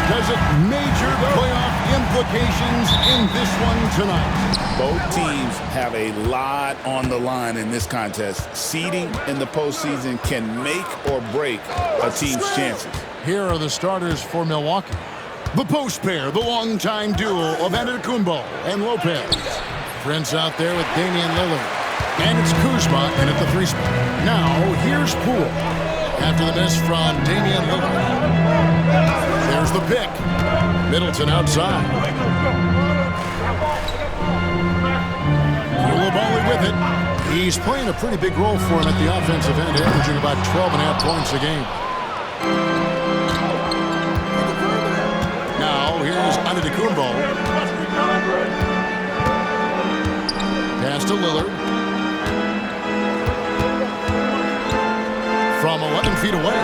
Does it major playoff implications in this one tonight? Both teams have a lot on the line in this contest. Seeding in the postseason can make or break a team's chances. Here are the starters for Milwaukee. The post pair, the longtime duo of Antetokounmpo and Lopez. Prince out there with Damian Lillard. And it's Kuzma in at the 3 spot. Now, here's Poole. After the miss from Damian Lillard. There's the pick. Middleton outside. Koulibaly with it. He's playing a pretty big role for him at the offensive end, averaging about 12.5 points a game. Now, here's Antetokounmpo. Pass to Lillard. From 11 feet away.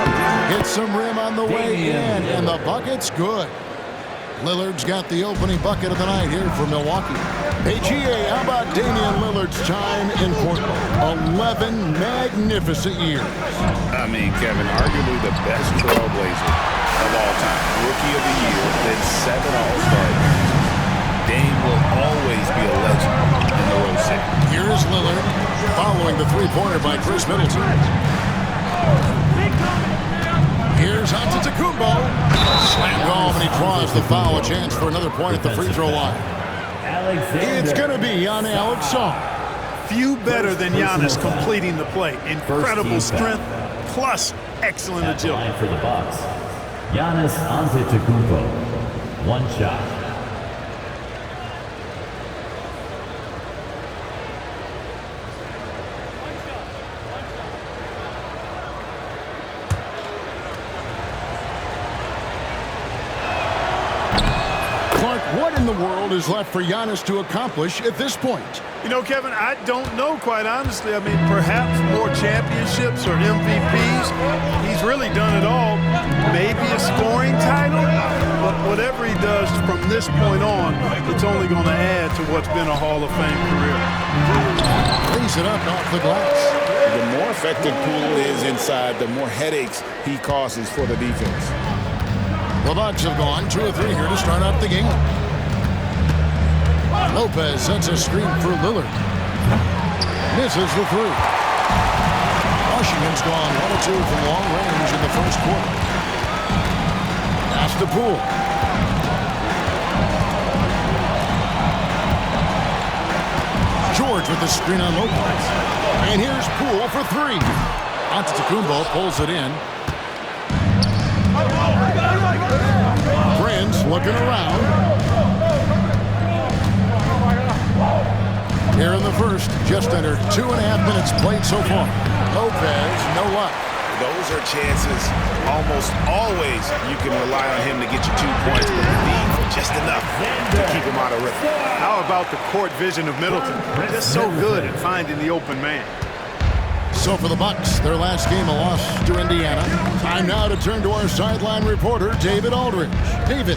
Hits some rim on the way in, and the bucket's good. Lillard's got the opening bucket of the night here for Milwaukee. Hey, GA, how about Damian Lillard's time in Portland? 11 magnificent years. I mean, Kevin, arguably the best trailblazer of all time. Rookie of the year, then 7 All-Star games. Dame will always be a legend in the Rose City. Here's Lillard, following the three-pointer by Chris Middleton. Here's Antetokounmpo. Slammed home, and he draws the foul. A chance for another point at the free throw line. It's going to be on Alex Song. Few better than Giannis completing the play. Incredible strength plus excellent agility. For the Bucks, Giannis Antetokounmpo. One shot. What in the world is left for Giannis to accomplish at this point? You know, Kevin, I don't know, quite honestly. I mean, perhaps more championships or MVPs. He's really done it all. Maybe a scoring title, but whatever he does from this point on, it's only going to add to what's been a Hall of Fame career. Brings it up off the glass. The more effective Poole is inside, the more headaches he causes for the defense. The Bucks have gone 2 of 3 here to start out the game. Lopez sets a screen for Lillard. Misses the 3. Washington's gone 1 of 2 from long range in the first quarter. Pass to Poole. George with the screen on Lopez. And here's Poole for 3. Antetokounmpo pulls it in. Prince looking around. Here in the first, just under 2.5 minutes played so far. Lopez, no luck. Those are chances. Almost always you can rely on him to get you 2 points, but you need just enough to keep him out of rhythm. How about the court vision of Middleton? Just so good at finding the open man. So for the Bucks, their last game a loss to Indiana. Time now to turn to our sideline reporter, David Aldridge. David.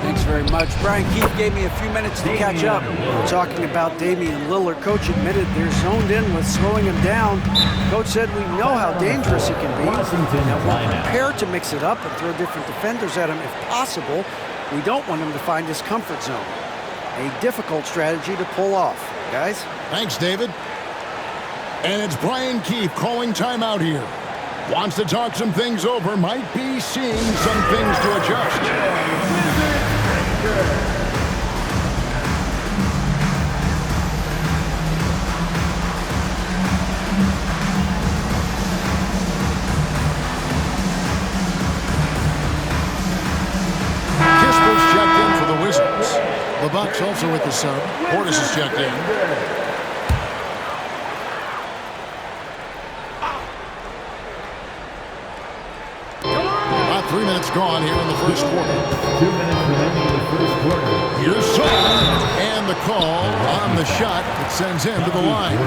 Thanks very much. Brian Keefe gave me a few minutes to catch up. We're talking about Damian Lillard. Coach admitted they're zoned in with slowing him down. Coach said we know how dangerous he can be. And we're prepared to mix it up and throw different defenders at him if possible. We don't want him to find his comfort zone. A difficult strategy to pull off. Guys? Thanks, David. And it's Brian Keefe calling timeout here. Wants to talk some things over. Might be seeing some things to adjust. Kisper's checked in for the Wizards. The Bucks also with the sub. Portis is checked in. About 3 minutes gone here in the first quarter. 2 minutes remaining in the first quarter. Here's Song, and the call on the shot that sends him to the line.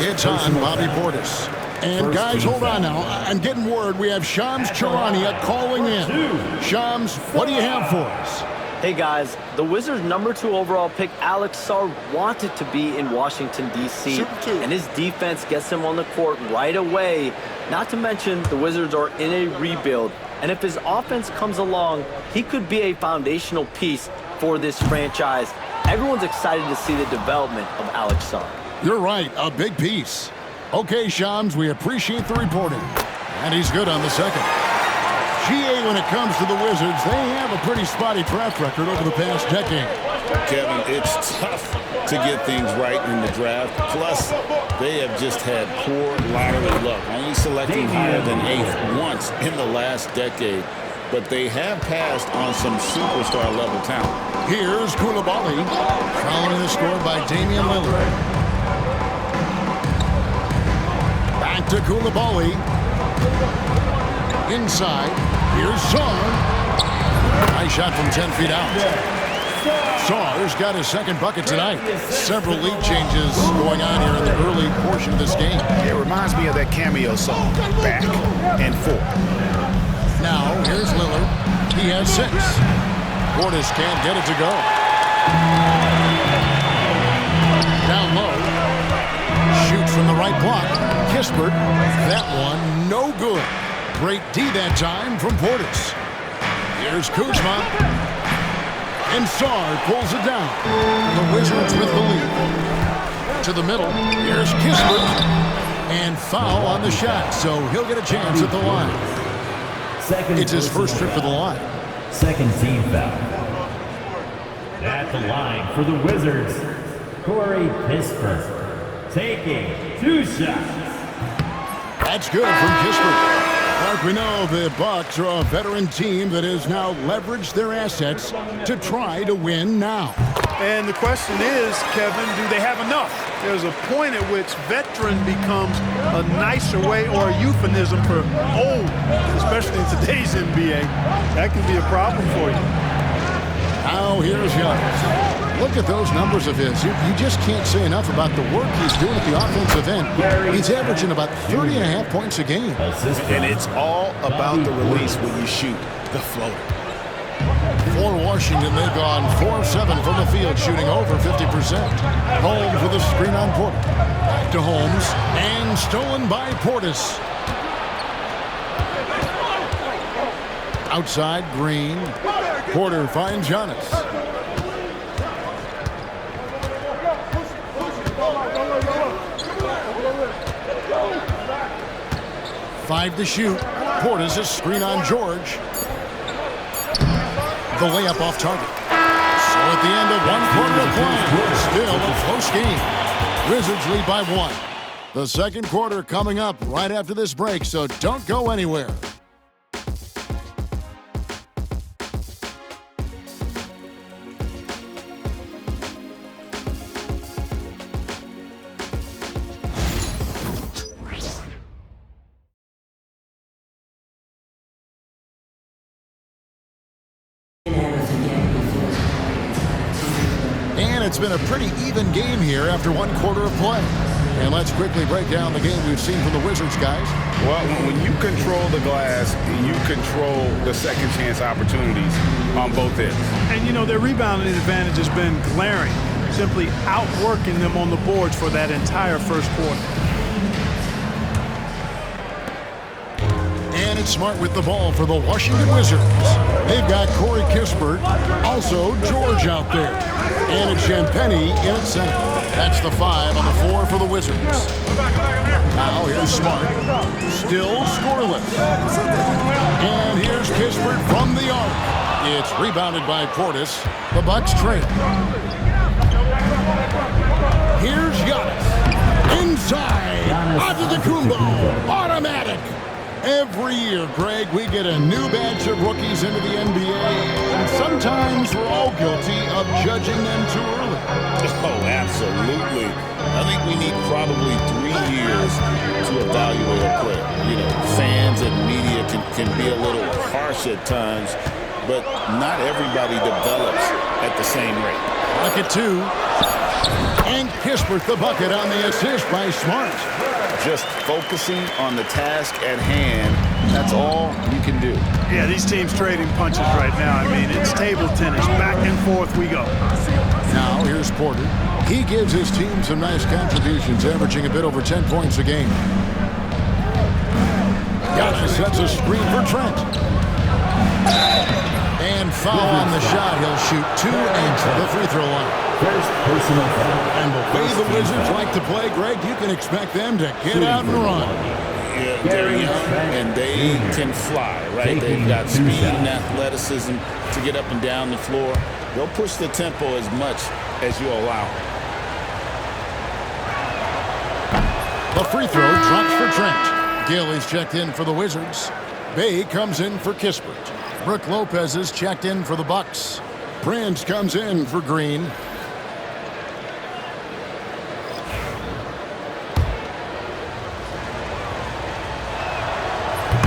It's on Bobby Portis. And guys, hold on now. I'm getting word we have Shams Charania calling in. Shams, what do you have for us? Hey guys, the Wizards' #2 overall pick Alex Sarr wanted to be in Washington, D.C., and his defense gets him on the court right away. Not to mention, the Wizards are in a rebuild. And if his offense comes along, he could be a foundational piece for this franchise. Everyone's excited to see the development of Alex Sarr. You're right, a big piece. Okay, Shams, we appreciate the reporting. And he's good on the second. GA, when it comes to the Wizards, they have a pretty spotty track record over the past decade. Kevin, it's tough to get things right in the draft. Plus, they have just had poor lottery luck, only selecting higher than 8th once in the last decade. But they have passed on some superstar-level talent. Here's Koulibaly, following the score by Damian Lillard. Back to Koulibaly. Inside, here's Sarr. Nice shot from 10 feet out. Sarr's got his second bucket tonight. Several lead changes going on here in the early portion of this game. It reminds me of that cameo song, Back and Forth. Now, here's Lillard. He has 6. Portis can't get it to go. Down low. Shoots from the right block. Kispert. That one, no good. Great D that time from Portis. Here's Kuzma. And Sarr pulls it down. The Wizards with the lead. To the middle. Here's Kispert. And foul on the shot, so he'll get a chance at the line. It's his first trip to the line. Second team foul. At the line for the Wizards, Corey Kispert taking 2 shots. That's good from Kispert. Mark, we know the Bucks are a veteran team that has now leveraged their assets to try to win now. And the question is, Kevin, do they have enough? There's a point at which veteran becomes a nicer way or a euphemism for old, especially in today's NBA. That can be a problem for you. Now here's Giannis. Look at those numbers of his. You just can't say enough about the work he's doing at the offensive end. He's averaging about 30.5 points a game. And it's all about the release when you shoot the floater. For Washington, they've gone 4 of 7 from the field, shooting over 50%. Holmes with a screen on Porter. Back to Holmes, and stolen by Portis. Outside, Green. Porter finds Giannis. 5 to shoot. Portis a screen on George. The layup off target. So at the end of 1 quarter of play, still a close game. Wizards lead by 1. The second quarter coming up right after this break, so don't go anywhere. And it's been a pretty even game here after 1 quarter of play. And let's quickly break down the game we've seen from the Wizards, guys. Well, when you control the glass, you control the second chance opportunities on both ends. And, you know, their rebounding advantage has been glaring, simply outworking them on the boards for that entire first quarter. And it's Smart with the ball for the Washington Wizards. They've got Corey Kispert, also George out there. And it's Champagnie in at center. That's the 5 on the 4 for the Wizards. Now here's Smart. Still scoreless. And here's Kispert from the arc. It's rebounded by Portis. The Bucks trail. Here's Giannis. Inside. Antetokounmpo. Automatic. Every year, Greg, we get a new batch of rookies into the NBA, and sometimes we're all guilty of judging them too early. Oh, absolutely. I think we need probably 3 years to evaluate a player. You know, fans and media can be a little harsh at times, but not everybody develops at the same rate. Bucket 2. And Kispert the bucket on the assist by Smart. Just focusing on the task at hand, that's all you can do. Yeah, these teams trading punches right now. I mean, it's table tennis. Back and forth we go. Now here's Porter. He gives his team some nice contributions, averaging a bit over 10 points a game. Giannis sets a screen for Trent. And foul on the shot. He'll shoot 2 and the free throw line. First personal foul. And the way the Wizards like to play, Greg, you can expect them to get out and run. Yeah, they're young and they can fly, right? They've got speed and athleticism to get up and down the floor. They'll push the tempo as much as you allow. The free throw drops for Trent. Gill is checked in for the Wizards. Bay comes in for Kispert. Brook Lopez is checked in for the Bucks. Prince comes in for Green.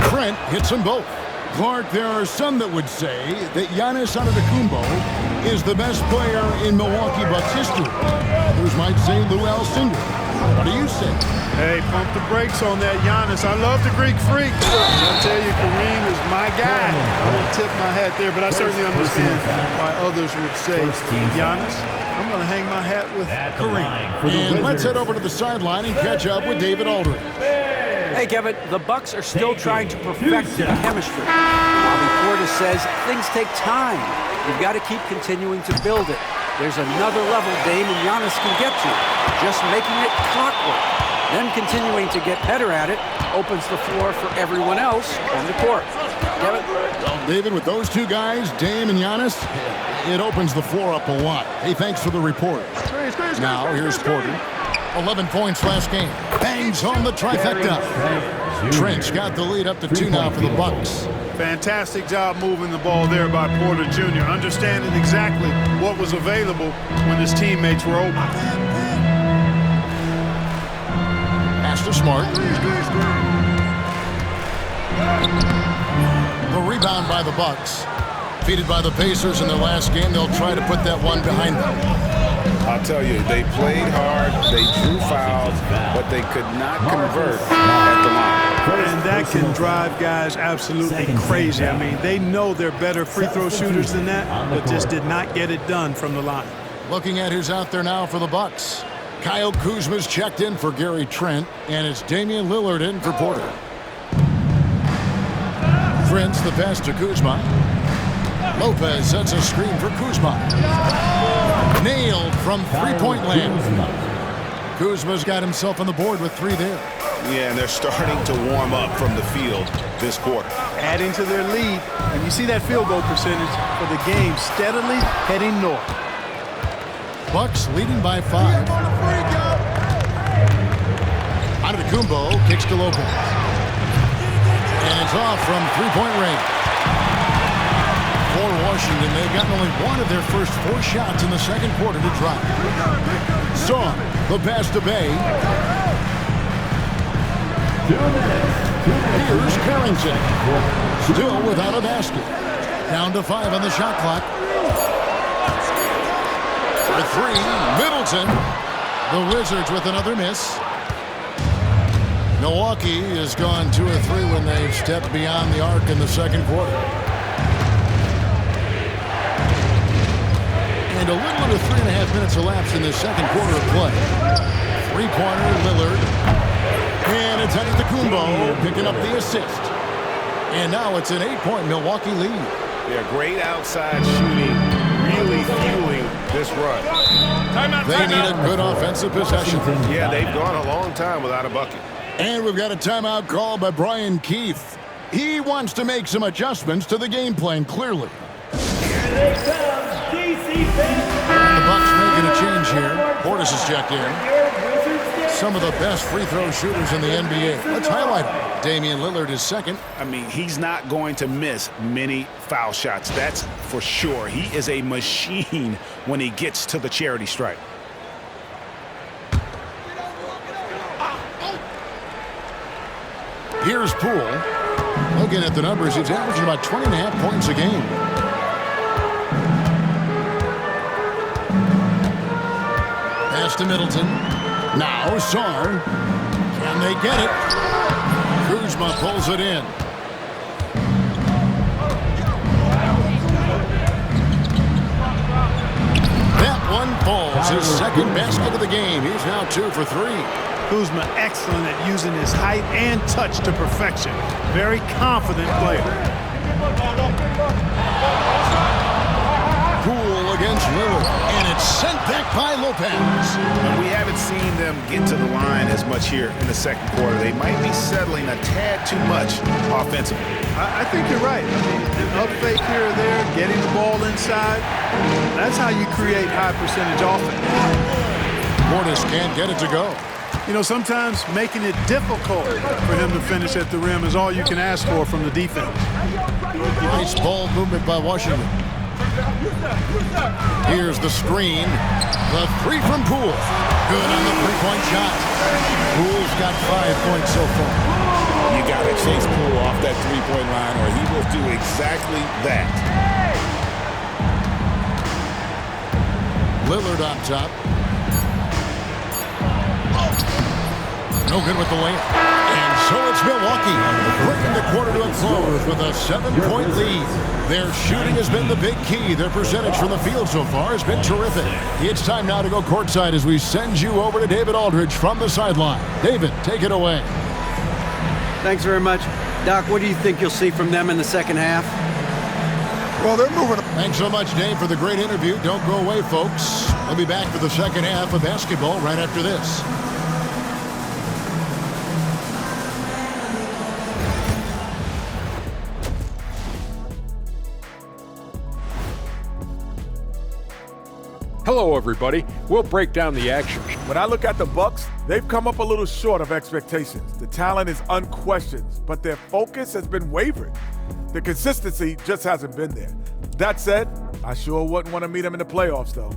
Trent hits them both. Clark, there are some that would say that Giannis Antetokounmpo is the best player in Milwaukee Bucks history. Others might say Lou Alcindor. What do you say? Hey, pump the brakes on that Giannis. I love the Greek Freak. I tell you, Kareem is my guy. I won't tip my hat there, but I certainly understand why others would say Giannis. I'm going to hang my hat with Kareem. And let's head over to the sideline and catch up with David Aldridge. Hey, Kevin, the Bucks are still trying to perfect the chemistry. Bobby Portis says things take time. You've got to keep continuing to build it. There's another level Dame and Giannis can get to. Just making it clockwork. Then continuing to get better at it opens the floor for everyone else on the court. Kevin? Well, David, with those two guys, Dame and Giannis, it opens the floor up a lot. Hey, thanks for the report. Now, here's Porter. 11 points last game. Bangs home the trifecta. Trent's got the lead up to 2 now for the Bucks. Fantastic job moving the ball there by Porter Jr., understanding exactly what was available when his teammates were open. Pass to Smart. The rebound by the Bucks. Defeated by the Pacers in their last game, they'll try to put that one behind them. I'll tell you, they played hard, they drew fouls, but they could not convert at the line. And that can drive guys absolutely crazy. I mean, they know they're better free throw shooters than that, but just did not get it done from the line. Looking at who's out there now for the Bucks. Kyle Kuzma's checked in for Gary Trent, and it's Damian Lillard in for Porter. Prince, the pass to Kuzma. Lopez sets a screen for Kuzma. Nailed from three-point land. Kuzma's got himself on the board with 3 there. Yeah, and they're starting to warm up from the field this quarter. Adding to their lead, and you see that field goal percentage for the game steadily heading north. Bucks leading by 5. Antetokounmpo kicks to Lopez. And it's off from three-point range. For Washington, they've gotten only one of their first 4 shots in the second quarter to drop. Song, the pass to Bay. Here's Carrington. Still without a basket. Down to 5 on the shot clock. For 3, Middleton. The Wizards with another miss. Milwaukee has gone 2 of 3 when they've stepped beyond the arc in the second quarter. And a little under 3.5 minutes elapsed in the second quarter of play. Three-pointer, Lillard. And it's Antetokounmpo picking up the assist. And now it's an 8-point Milwaukee lead. Yeah, great outside shooting, really fueling this run. They need a good offensive possession. Yeah, they've gone a long time without a bucket. And we've got a timeout called by Brian Keefe. He wants to make some adjustments to the game plan, clearly. The Bucks making a change here. Portis is checked in. Some of the best free throw shooters in the NBA. Let's highlight them. Damian Lillard is second. I mean, he's not going to miss many foul shots. That's for sure. He is a machine when he gets to the charity stripe. Here's Poole. Looking at the numbers, he's averaging about 20.5 points a game. Pass to Middleton. Now Sarr. Can they get it? Kuzma pulls it in. That one falls. His second basket of the game. He's now 2 for 3. Kuzma excellent at using his height and touch to perfection. Very confident player. Poole against Lillard, and it's sent back by Lopez. We haven't seen them get to the line as much here in the second quarter. They might be settling a tad too much offensively. I think you're right. I mean, an up fake here or there, getting the ball inside, that's how you create high percentage offense. Portis can't get it to go. You know, sometimes making it difficult for him to finish at the rim is all you can ask for from the defense. Nice ball movement by Washington. Here's the screen. The three from Poole. Good on the three-point shot. Poole's got 5 points so far. You got to chase Poole off that three-point line or he will do exactly that. Lillard on top. No good with the layup. And so it's Milwaukee bringing the quarter to a close with a 7-point lead. Their shooting has been the big key. Their percentage from the field so far has been terrific. It's time now to go courtside as we send you over to David Aldridge from the sideline. David, take it away. Thanks very much. Doc, what do you think you'll see from them in the second half? Well, they're moving. Thanks so much, Dave, for the great interview. Don't go away, folks. We'll be back for the second half of basketball right after this. Hello, everybody. We'll break down the action. When I look at the Bucks, they've come up a little short of expectations. The talent is unquestioned, but their focus has been wavering. The consistency just hasn't been there. That said, I sure wouldn't want to meet them in the playoffs, though.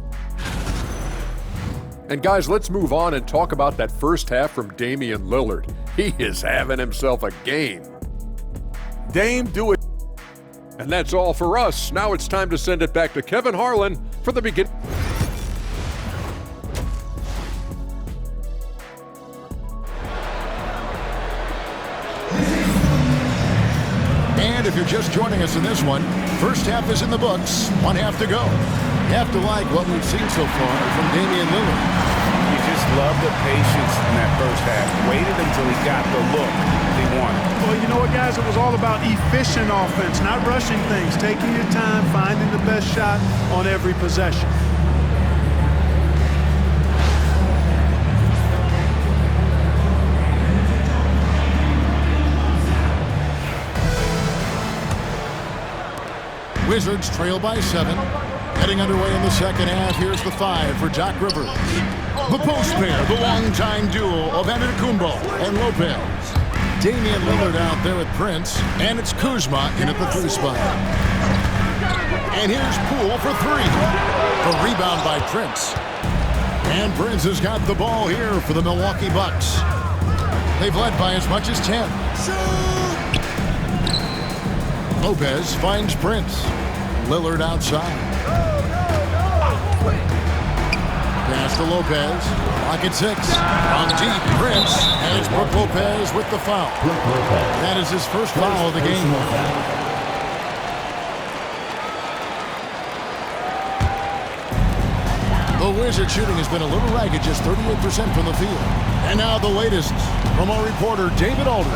And guys, let's move on and talk about that first half from Damian Lillard. He is having himself a game. Dame, do it. And that's all for us. Now it's time to send it back to Kevin Harlan for the beginning. And if you're just joining us in this one, first half is in the books, one half to go. You have to like what we've seen so far from Damian Lillard. You just love the patience in that first half. Waited until he got the look he wanted. Well, you know what, guys? It was all about efficient offense, not rushing things, taking your time, finding the best shot on every possession. Wizards trail by 7. Getting underway in the second half. Here's the 5 for Doc Rivers. The post pair, the longtime duo of Antetokounmpo and Lopez. Damian Lillard out there with Prince, and it's Kuzma in at the 3 spot. And here's Poole for 3. The rebound by Prince. And Prince has got the ball here for the Milwaukee Bucks. They've led by as much as 10. Lopez finds Prince. Lillard outside. Pass to Lopez. Lock at 6. On deep, Prince. And it's Brook Lopez with the foul. That is his first foul of the game. The Wizard shooting has been a little ragged, just 38% from the field. And now the latest from our reporter, David Aldridge.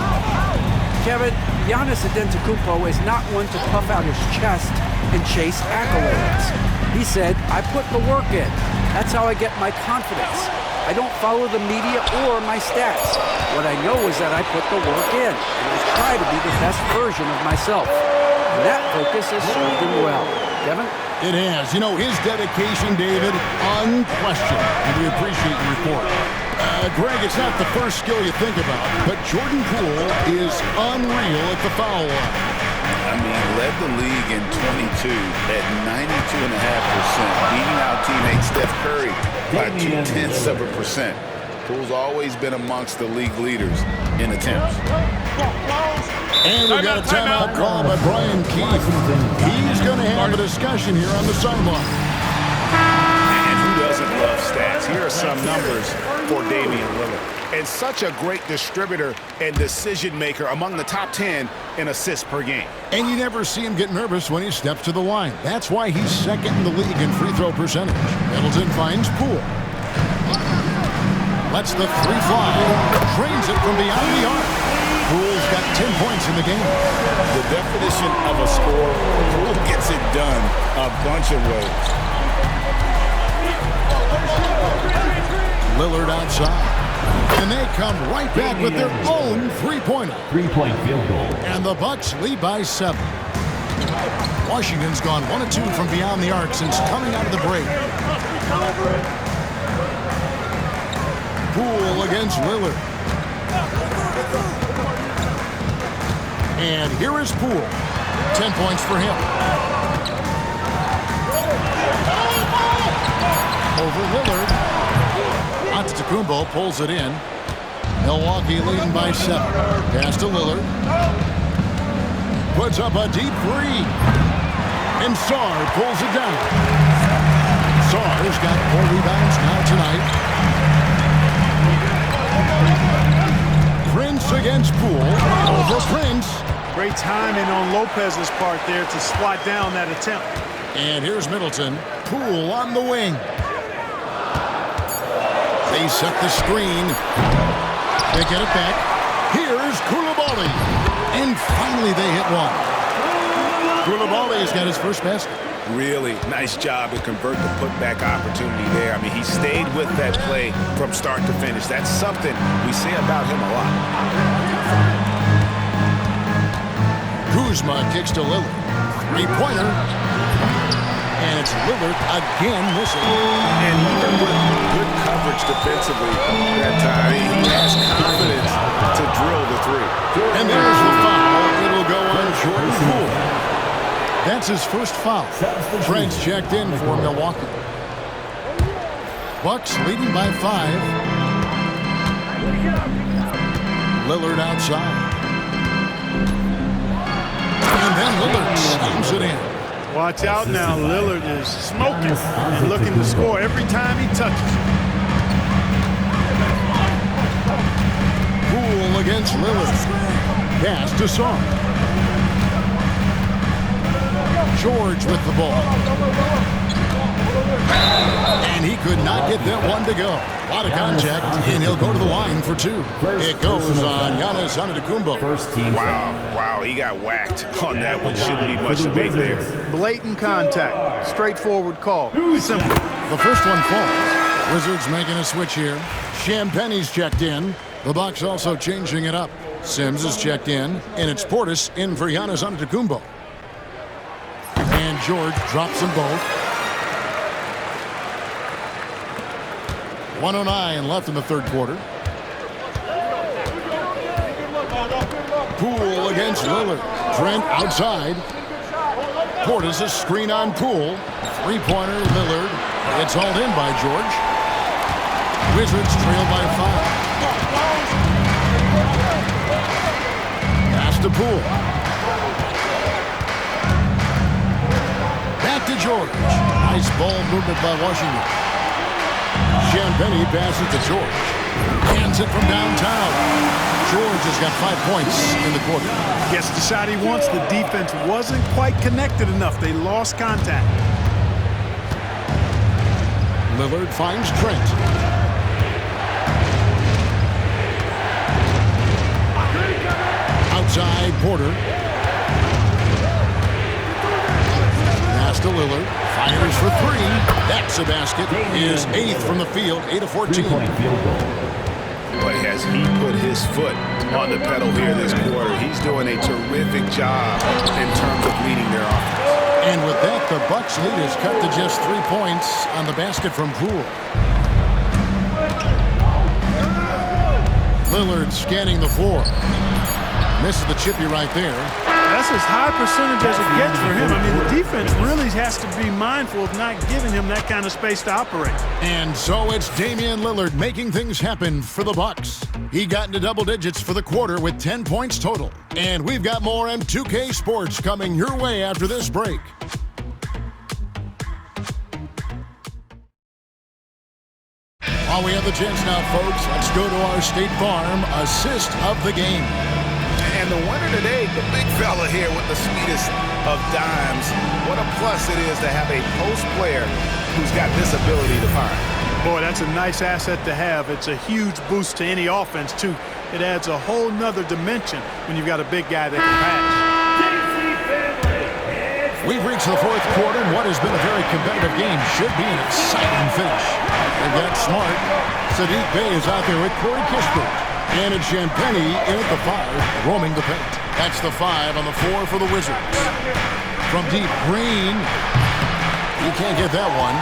Kevin, Giannis Antetokounmpo is not one to puff out his chest and chase accolades. He said, I put the work in. That's how I get my confidence. I don't follow the media or my stats. What I know is that I put the work in, and I try to be the best version of myself. And that focus has served him well. Kevin? It has. You know, his dedication, David, unquestioned. And we appreciate your report. Greg, it's not the first skill you think about, but Jordan Poole is unreal at the foul line. I mean, led the league in 22 at 92.5%, beating out teammate Steph Curry by 0.2%. Poole's always been amongst the league leaders in attempts. And we've got a timeout call by Brian Keefe. He's going to have a discussion here on the sideline. And who doesn't love stats? Here are some numbers for Damian Lillard. And such a great distributor and decision maker, among the top 10 in assists per game. And you never see him get nervous when he steps to the line. That's why he's second in the league in free throw percentage. Middleton finds Poole. Lets the 3 fly. Drains it from beyond the arc. Poole's got 10 points in the game. The definition of a score, who gets it done a bunch of ways. Lillard outside. And they come right back with their own three-pointer. 3-point field goal. And the Bucks lead by 7. Washington's gone 1 of 2 from beyond the arc since coming out of the break. Poole against Lillard. And here is Poole. 10 points for him. Over Lillard. Antetokounmpo pulls it in. Milwaukee leading by 7. Pass to Lillard. Puts up a deep three. And Sarr pulls it down. Sarr's got 4 rebounds now tonight. Prince against Poole. Over Prince. Great timing on Lopez's part there to swat down that attempt. And here's Middleton. Poole on the wing. They set the screen. They get it back. Here's Koulibaly. And finally they hit one. Koulibaly's got his first basket. Really nice job to convert the putback opportunity there. I mean, he stayed with that play from start to finish. That's something we say about him a lot. Kuzma kicks to Lillard. Three-pointer. And it's Lillard again missing. And even with good coverage defensively that time, he has confidence to drill the three. And there's the foul. It'll go on Jordan Poole. That's his first foul. Trent's checked in for Milwaukee. Bucks leading by 5. Lillard outside. And then Lillard slams it in. Watch out now. Lillard is smoking and looking to score every time he touches. Poole against Lillard. Pass to Sarr. George with the ball. And he could not get that one to go. A lot of contact, and he'll go to the line for 2. It goes on Giannis Antetokounmpo. Wow, he got whacked on that one. Shouldn't be much debate there. Blatant contact. Straightforward call. Simple. The first one falls. Wizards making a switch here. Champagne's checked in. The Bucks also changing it up. Sims is checked in, and it's Portis in for Giannis Antetokounmpo. And George drops them both. 1:09 left in the third quarter. Poole against Lillard. Trent outside. Portis a screen on Poole. Three-pointer Lillard. It's hauled in by George. Wizards trail by 5. Pass to Poole. Back to George. Nice ball movement by Washington. Champagnie passes to George. Hands it from downtown. George has got 5 points in the quarter. Gets the shot he wants. The defense wasn't quite connected enough. They lost contact. Lillard finds Trent. Outside Porter. Pass to Lillard. Fires for 3. That's a basket. His 8th from the field. 8 of 14. But has he put his foot on the pedal here this quarter? He's doing a terrific job in terms of leading their offense. And with that, the Bucks lead is cut to just 3 points on the basket from Poole. Lillard scanning the floor. Misses the chippy right there. That's as high percentage as it gets for him. I mean, the defense really has to be mindful of not giving him that kind of space to operate. And so it's Damian Lillard making things happen for the Bucks. He got into double digits for the quarter with 10 points total. And we've got more M2K Sports coming your way after this break. While we have the chance now, folks, let's go to our State Farm assist of the game. And the winner today, the big fella here with the sweetest of dimes. What a plus it is to have a post player who's got this ability to find. Boy, that's a nice asset to have. It's a huge boost to any offense, too. It adds a whole nother dimension when you've got a big guy that can pass. We've reached the fourth quarter, and what has been a very competitive game should be an exciting finish. They've got Smart. Sadiq Bey is out there with Corey Kispert. And it's Champagny in at the 5, roaming the paint. That's the 5 on the 4 for the Wizards. From deep, Green. He can't get that one.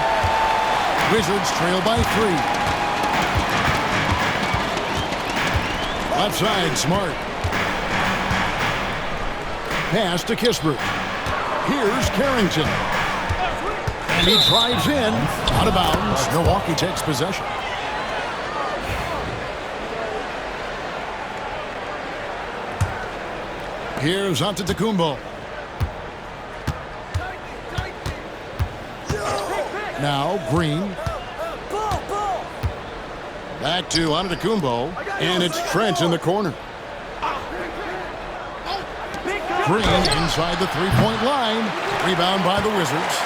Wizards trail by 3. Left side, Smart. Pass to Kispert. Here's Carrington. And he drives in. Out of bounds. Milwaukee takes possession. Here's Antetokounmpo. Now Green. Back to Antetokounmpo, and it's Trent in the corner. Green inside the three-point line. Rebound by the Wizards.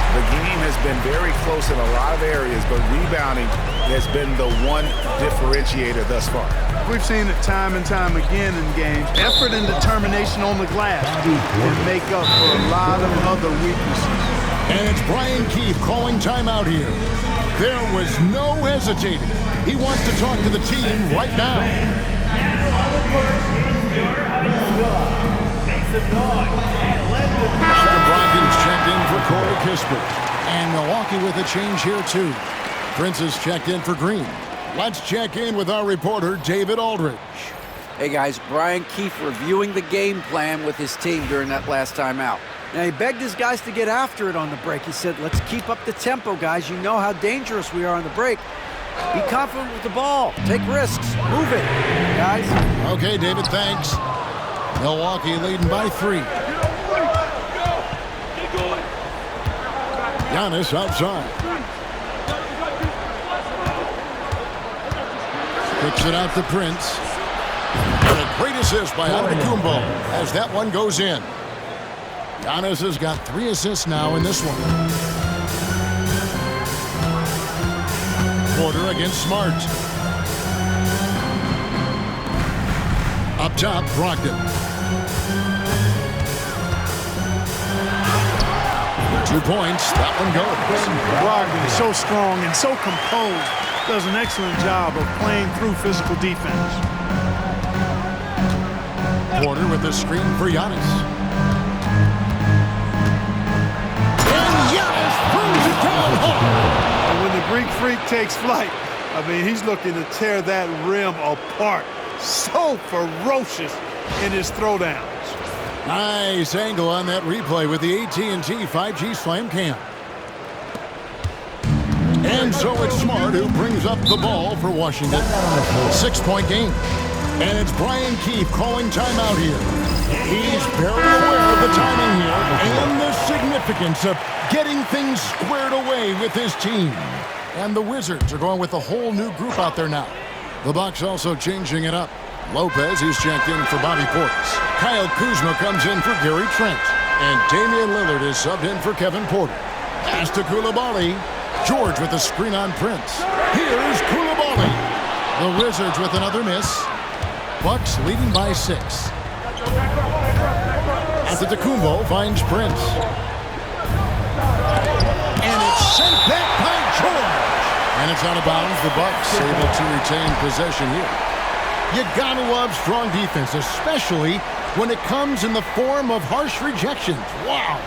The game has been very close in a lot of areas, but rebounding has been the one differentiator thus far. We've seen it time and time again in games. Effort and determination on the glass can make up for a lot of other weaknesses. And it's Brian Keefe calling timeout here. There was no hesitating. He wants to talk to the team right now. Malcolm Brogdon's checked in for Corey Kispert. And Milwaukee with a change here, too. Prince is checked in for Green. Let's check in with our reporter, David Aldridge. Hey, guys, Brian Keefe reviewing the game plan with his team during that last timeout. Now, he begged his guys to get after it on the break. He said, let's keep up the tempo, guys. You know how dangerous we are on the break. Be confident with the ball. Take risks. Move it, guys. Okay, David, thanks. Milwaukee leading by 3. Giannis outside. Kicks it out to Prince. And a great assist by Antetokounmpo as that one goes in. Giannis has got 3 assists now in this one. Porter against Smart. Up top, Brogdon. 2 points. That one goes. Brogdon is so strong and so composed. Does an excellent job of playing through physical defense. Porter with the screen for Giannis. And when the Greek Freak takes flight, I mean, he's looking to tear that rim apart. So ferocious in his throwdowns. Nice angle on that replay with the AT&T 5G Slam Cam. And so it's Smart who brings up the ball for Washington. 6-point game. And it's Brian Keefe calling timeout here. He's very aware of the timing here and the significance of getting things squared away with his team. And the Wizards are going with a whole new group out there now. The Bucks also changing it up. Lopez, who's checked in for Bobby Portis. Kyle Kuzma comes in for Gary Trent. And Damian Lillard is subbed in for Kevin Porter. Pass to Coulibaly. George with the screen on Prince. Here's Coulibaly. The Wizards with another miss. Bucks leading by 6. Antetokounmpo finds Prince. And it's sent back by George. And it's out of bounds. The Bucks able to retain possession here. You gotta love strong defense, especially when it comes in the form of harsh rejections. Wow.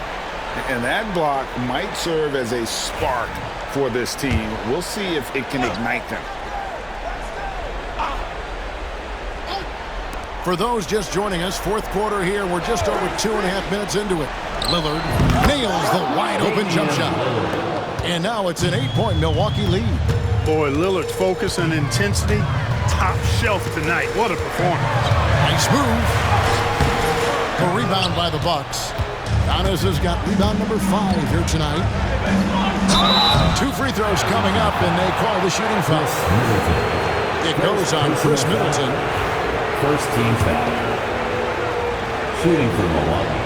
And that block might serve as a spark for this team. We'll see if it can ignite them. For those just joining us, fourth quarter here. We're just over 2.5 minutes into it. Lillard nails the wide-open jump shot. And now it's an 8-point Milwaukee lead. Boy, Lillard's focus and intensity, top shelf tonight. What a performance. Nice move. A rebound by the Bucks. Giannis has got rebound number 5 here tonight. 2 free throws coming up, and they call the shooting foul. It goes on Chris Middleton. First team foul. Shooting for Milwaukee.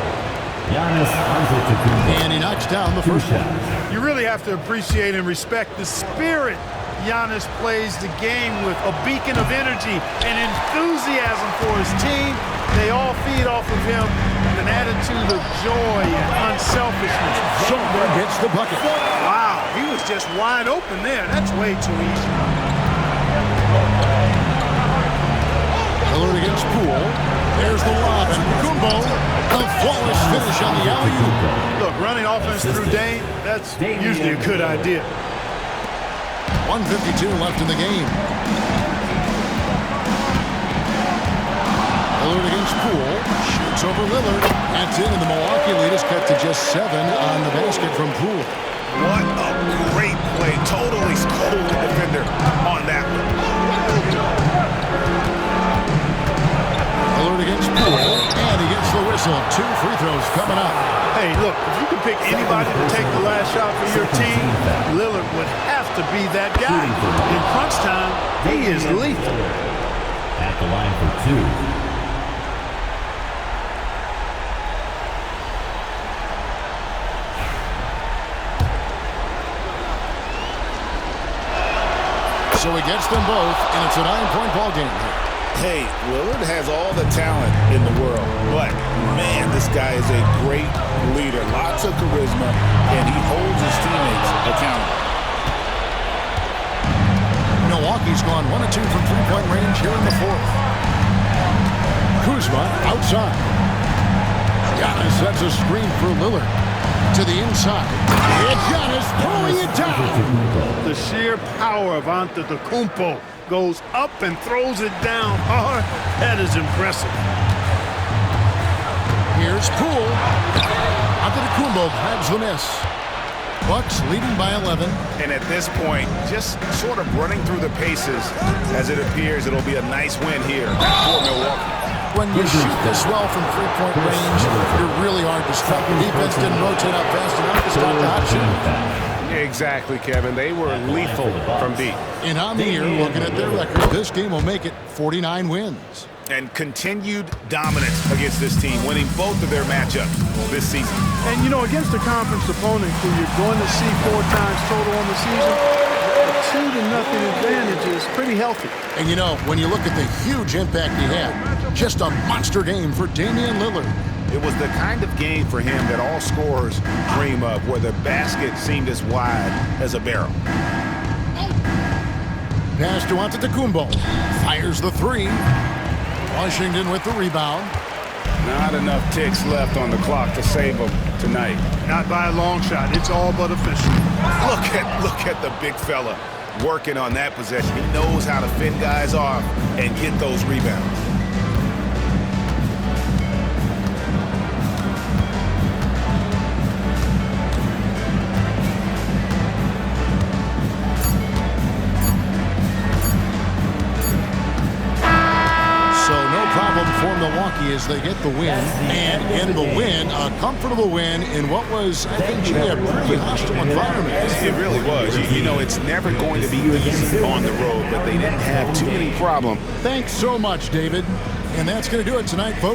Giannis Antetokounmpo. And he knocks down the first one. You really have to appreciate and respect the spirit Giannis plays the game with a beacon of energy and enthusiasm for his team. They all feed off of him with an attitude of joy and unselfishness. Someone gets the bucket. Wow, he was just wide open there. That's way too easy. Lillard against Poole. There's the lob, and Kumbo, the flawless finish on the alley-oop. Look, running offense through Dame, that's usually a good idea. 1:52 left in the game. Lillard against Poole. Shoots over Lillard. That's in, and the Milwaukee lead is cut to just 7 on the basket from Poole. What a great play. Totally schooled the defender on that one. Lillard against Poole, and he gets the whistle. 2 free throws coming up. Hey, look, if you can pick anybody to take the last shot for your team, Lillard would have to be that guy. In crunch time, he is lethal. At the line for 2. So he gets them both, and it's a 9-point ball game here. Hey, Lillard has all the talent in the world, but, man, this guy is a great leader. Lots of charisma, and he holds his teammates accountable. Milwaukee's gone 1 of 2 from three-point range here in the fourth. Kuzma outside. Giannis sets a screen for Lillard. To the inside. And Giannis throwing it down. The sheer power of Antetokounmpo goes up and throws it down hard. That is impressive. Here's Poole. Antetokounmpo grabs the miss. Bucks leading by 11. And at this point, just sort of running through the paces, as it appears it'll be a nice win here for Milwaukee. When you shoot this well from three-point range, you're really hard to stop. The defense didn't rotate out fast enough to stop the hot shooting. Exactly, Kevin. They were lethal from deep. And on the year, looking at their record, this game will make it 49 wins. And continued dominance against this team, winning both of their matchups this season. And, you know, against a conference opponent who you're going to see 4 times total on the season, a 2-0 advantage is pretty healthy. And, you know, when you look at the huge impact he had, just a monster game for Damian Lillard. It was the kind of game for him that all scorers dream of, where the basket seemed as wide as a barrel. Pass to Antetokounmpo. Fires the 3. Washington with the rebound. Not enough ticks left on the clock to save them tonight. Not by a long shot. It's all but official. Look at the big fella working on that possession. He knows how to fend guys off and get those rebounds. For Milwaukee as they get the win, and in the win, a comfortable win in what was, I think, Jay, a pretty hostile environment. It really was. You know, it's never going to be easy on the road, but they didn't have too many problems. Thanks so much, David. And that's going to do it tonight, folks.